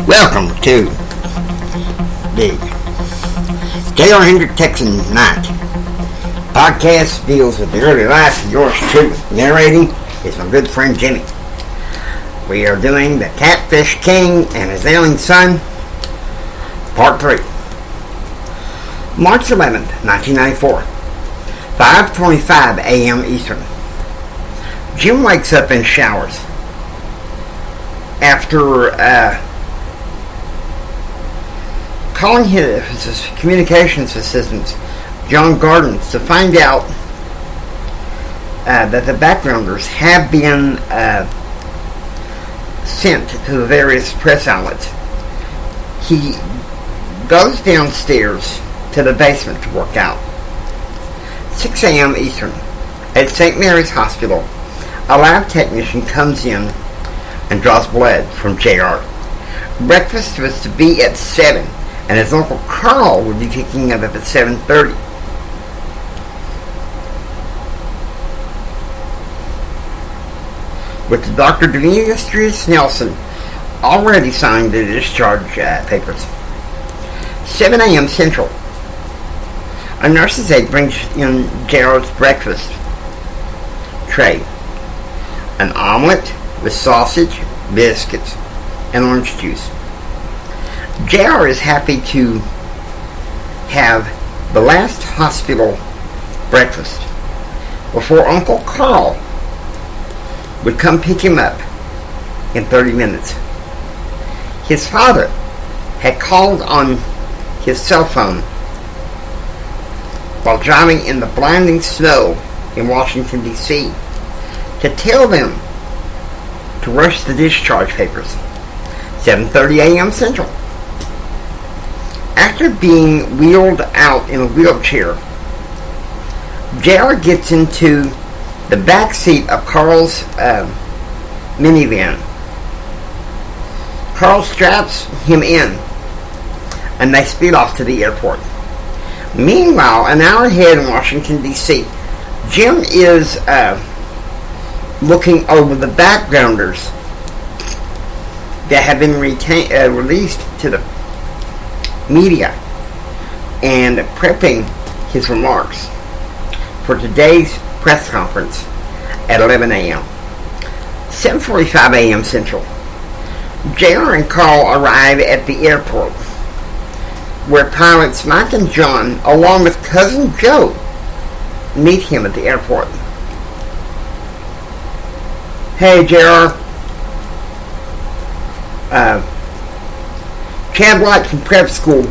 Welcome to the J.R. Hendrick Texan Night. Podcast deals with the early life of yours truly. Narrating is my good friend Jimmy. We are doing the Catfish King and his Ailing son, Part 3. March 11th, 1994, 5:25 a.m. Eastern. Jim wakes up and showers. After calling his communications assistant, John Gardens, to find out that the backgrounders have been sent to the various press outlets, he goes downstairs to the basement to work out. 6 a.m. Eastern. At St. Mary's Hospital, a lab technician comes in and draws blood from JR. Breakfast was to be at 7, and his Uncle Carl would be picking up at 7:30. With the Dr. Demetrius Nelson already signed the discharge papers. 7 a.m. Central. A nurse's aide brings in JR's breakfast tray. An omelet with sausage, biscuits, and orange juice. JR is happy to have the last hospital breakfast before Uncle Carl would come pick him up in 30 minutes. His father had called on his cell phone while driving in the blinding snow in Washington, D.C. to tell them to rush the discharge papers. 7:30 a.m. Central. After being wheeled out in a wheelchair, JR gets into the back seat of Carl's minivan. Carl straps him in, and they speed off to the airport. Meanwhile, an hour ahead in Washington, D.C., Jim is looking over the backgrounders that have been released to the media and prepping his remarks for today's press conference at 11 a.m. 7:45 a.m. Central. JR and Carl arrive at the airport, where pilots Mike and John, along with cousin Joe, meet him at the airport. Hey, JR. Chad White from prep school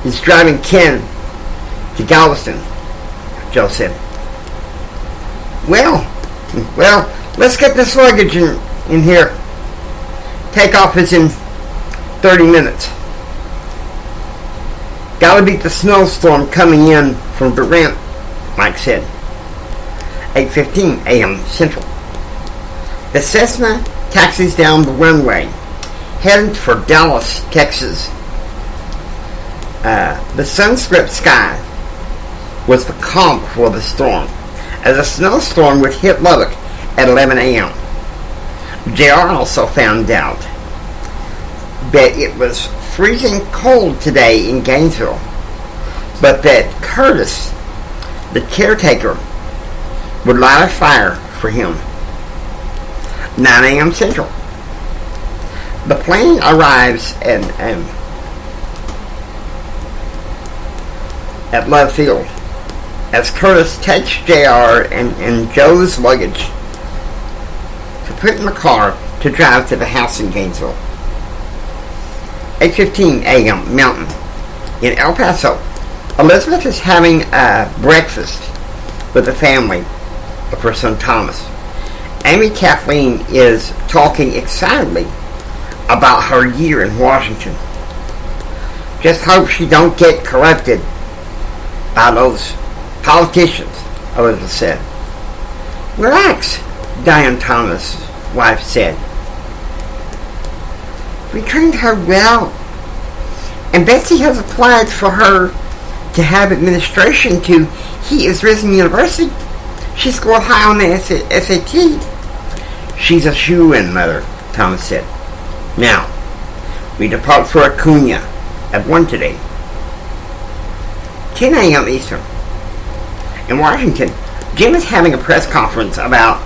is driving Ken to Galveston, Joe said. Well, let's get this luggage in here. Takeoff is in 30 minutes. Gotta beat the snowstorm coming in from Durant, Mike said. 8:15 a.m. Central. The Cessna taxis down the runway, heading for Dallas, Texas. The sun-script sky was the calm before the storm, as a snowstorm would hit Lubbock at 11 a.m. JR also found out that it was freezing cold today in Gainesville, but that Curtis, the caretaker, would light a fire for him. 9 a.m. Central. The plane arrives at Love Field as Curtis takes JR and Joe's luggage to put in the car to drive to the house in Gainesville. 8:15 a.m. Mountain. In El Paso, Elizabeth is having breakfast with the family of her son Thomas. Amy Kathleen is talking excitedly about her year in Washington. Just hope she don't get corrupted by those politicians, Elizabeth said. Relax, Diane Thomas' wife said. We trained her well, and Betsy has applied for her to have administration to He Is Risen University. She scored high on the SAT. She's a shoo-in, Mother, Thomas said. Now, We depart for Acuna at 1 today. 10 a.m. Eastern. In Washington, Jim is having a press conference about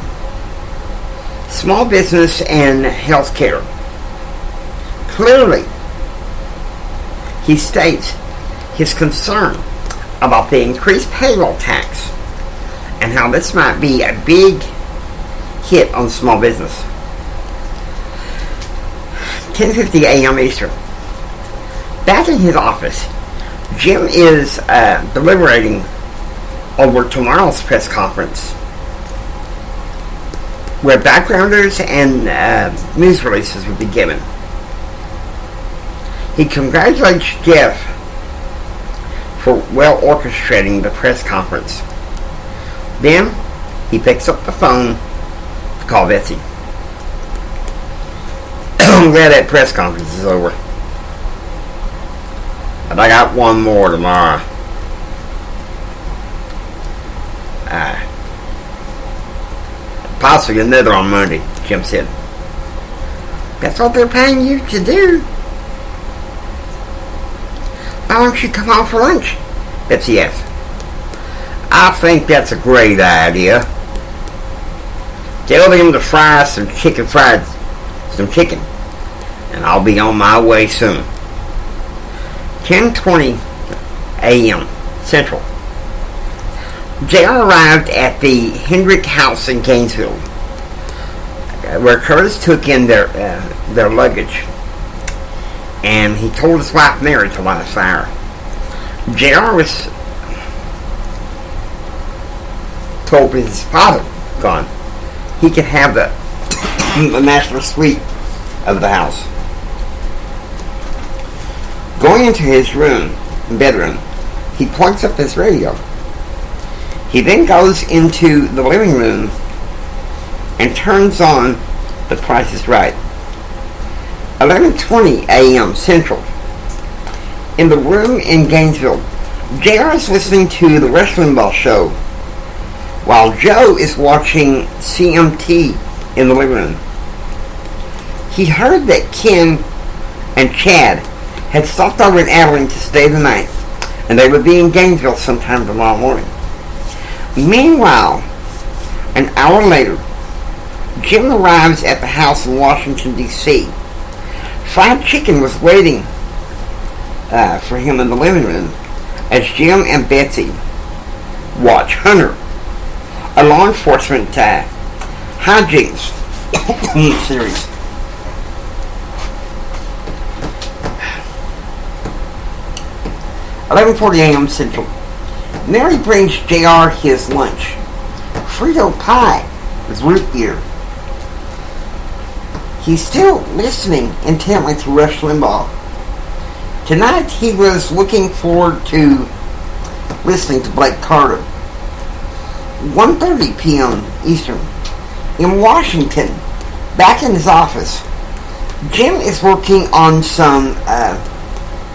small business and health care. Clearly, he states his concern about the increased payroll tax and how this might be a big hit on small business. 10:50 a.m. Eastern. Back in his office, Jim is deliberating over tomorrow's press conference, where backgrounders and news releases will be given. He congratulates Jeff for well orchestrating the press conference. Then he picks up the phone to call Betsy. I'm glad that press conference is over. But I got one more tomorrow. Possibly another on Monday, Jim said. That's what they're paying you to do. Why don't you come home for lunch? Betsy asked. I think that's a great idea. Tell them to fry some chicken, and I'll be on my way soon. 10:20 a.m. Central. JR arrived at the Hendrick house in Gainesville, where Curtis took in their luggage, and he told his wife Mary to light a fire. JR was told with his father gone, he could have the master suite of the house. Going into his bedroom, he plugs up his radio. He then goes into the living room and turns on The Price is Right. 11:20 a.m. Central. In the room in Gainesville, JR is listening to the Wrestling Ball show, while Joe is watching CMT in the living room. He heard that Ken and Chad had stopped over in Ailing to stay the night, and they would be in Gainesville sometime tomorrow morning. Meanwhile, an hour later, Jim arrives at the house in Washington, D.C. Fried chicken was waiting for him in the living room as Jim and Betsy watch Hunter, a law enforcement hijinks series. $11:40 a.m. Central. Mary brings JR his lunch. Frito pie with root beer. He's still listening intently to Rush Limbaugh. Tonight he was looking forward to listening to Blake Carter. 1:30 p.m. Eastern. In Washington, back in his office, Jim is working on some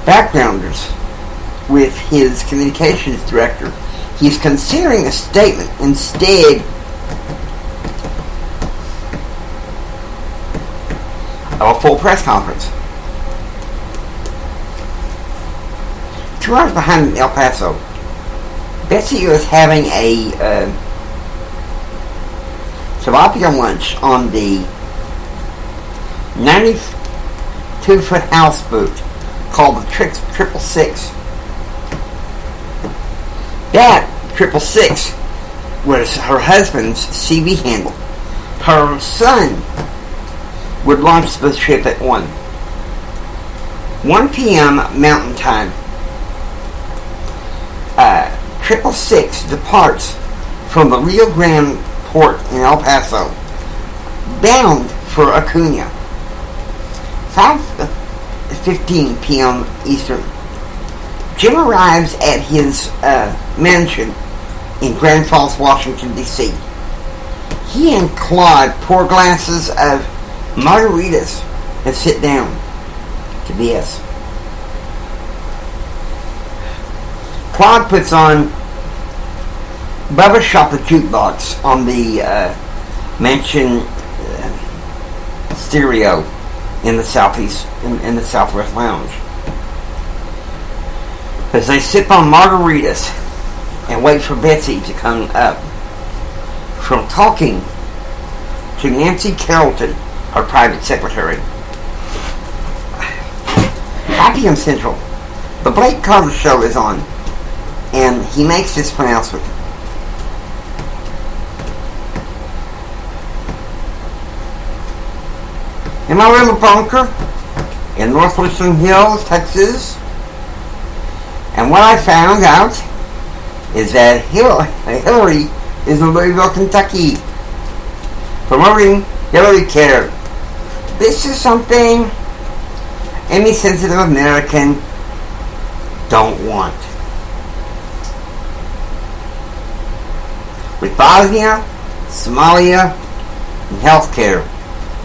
backgrounders with his communications director. He's considering a statement instead of a full press conference. 2 hours behind in El Paso, Betsy was having a tilapia lunch on the 92-foot houseboat called the 666. That 666 was her husband's CB handle. Her son would launch the ship at 1 p.m. Mountain Time. 666 departs from the Rio Grande port in El Paso, bound for Acuna. 5:15 p.m. Eastern. Jim arrives at his mansion in Grand Falls, Washington, D.C. He and Claude pour glasses of margaritas and sit down to BS. Claude puts on Bubba Shop the Jukebox on the mansion stereo in the Southwest Lounge. As they sip on margaritas and wait for Betsy to come up from talking to Nancy Carrollton, her private secretary. Happy and Central. The Blake Carter Show is on, and he makes this pronouncement. In my little bunker in northwestern Hills, Texas, and what I found out is that Hillary is in Louisville, Kentucky, promoting Hillary Care. This is something any sensitive American don't want. With Bosnia, Somalia, and healthcare,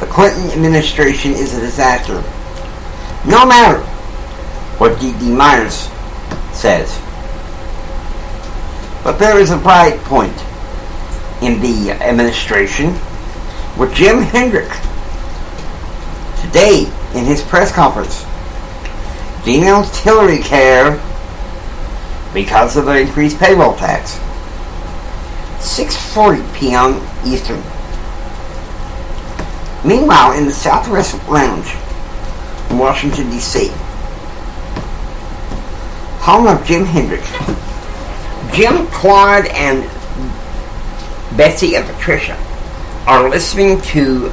the Clinton administration is a disaster. No matter what D.D. Myers says. But there is a bright point in the administration with Jim Hendrick today in his press conference denounced Hillary Care because of the increased payroll tax. 6:40 p.m. Eastern. Meanwhile, in the Southwest Lounge in Washington, D.C., home of Jim Hendrick, Jim, Claude, and Betsy and Patricia are listening to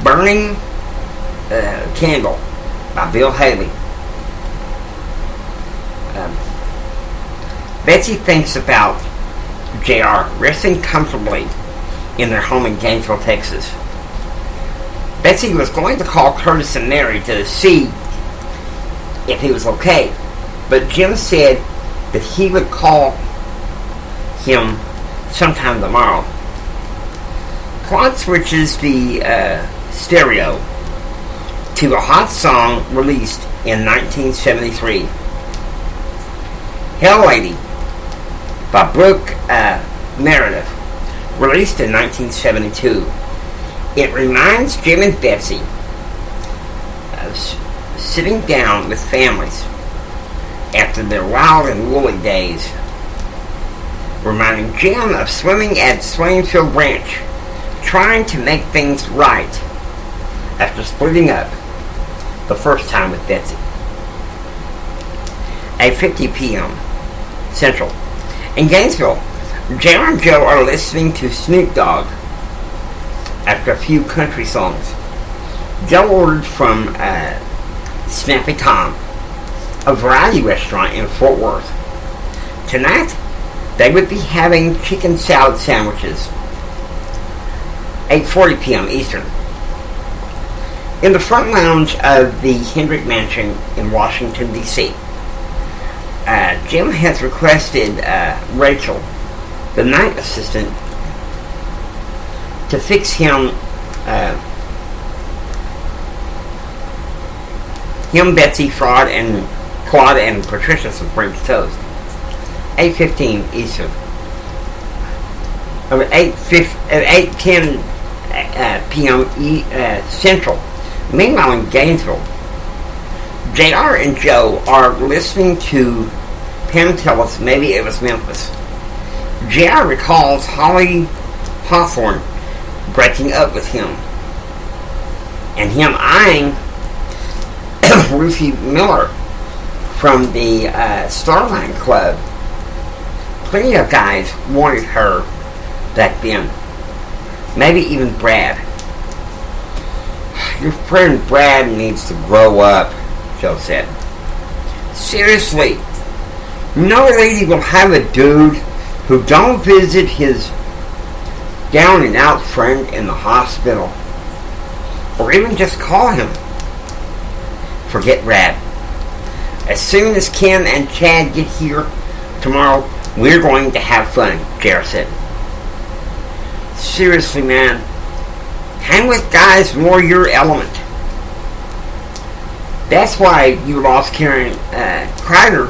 Burning Candle by Bill Haley. Betsy thinks about JR resting comfortably in their home in Gainesville, Texas. Betsy was going to call Curtis and Mary to see if he was okay, but Jim said that he would call him sometime tomorrow. Claude switches the stereo to a hot song released in 1973, Hell Lady by Brooke Meredith, released in 1972. It reminds Jim and Betsy of sitting down with families after their wild and woolly days, reminding Jim of swimming at Swainfield Ranch, trying to make things right after splitting up the first time with Betsy. 8:50 p.m. Central. In Gainesville, J.R. and Joe are listening to Snoop Dogg after a few country songs. Joe ordered from Snappy Tom, a variety restaurant in Fort Worth. Tonight, they would be having chicken salad sandwiches. 8:40 p.m. Eastern. In the front lounge of the Hendrick Mansion in Washington, D.C., Jim has requested Rachel, the night assistant, to fix him, Betsy, Claude, and Patricia some French toast. 8:15 Eastern. At 8:10 p.m. Central. Meanwhile, in Gainesville, JR and Joe are listening to Penn tell us maybe it was Memphis. JR recalls Holly Hawthorne breaking up with him, and him eyeing Ruthie Miller from the Starline Club. Plenty of guys wanted her back then. Maybe even Brad. Your friend Brad needs to grow up, Joe said. Seriously, no lady will have a dude who don't visit his down and out friend in the hospital, or even just call him. Forget Brad. As soon as Kim and Chad get here tomorrow, we're going to have fun, Jared said. Seriously, man. Hang with guys more your element. That's why you lost Karen Kreider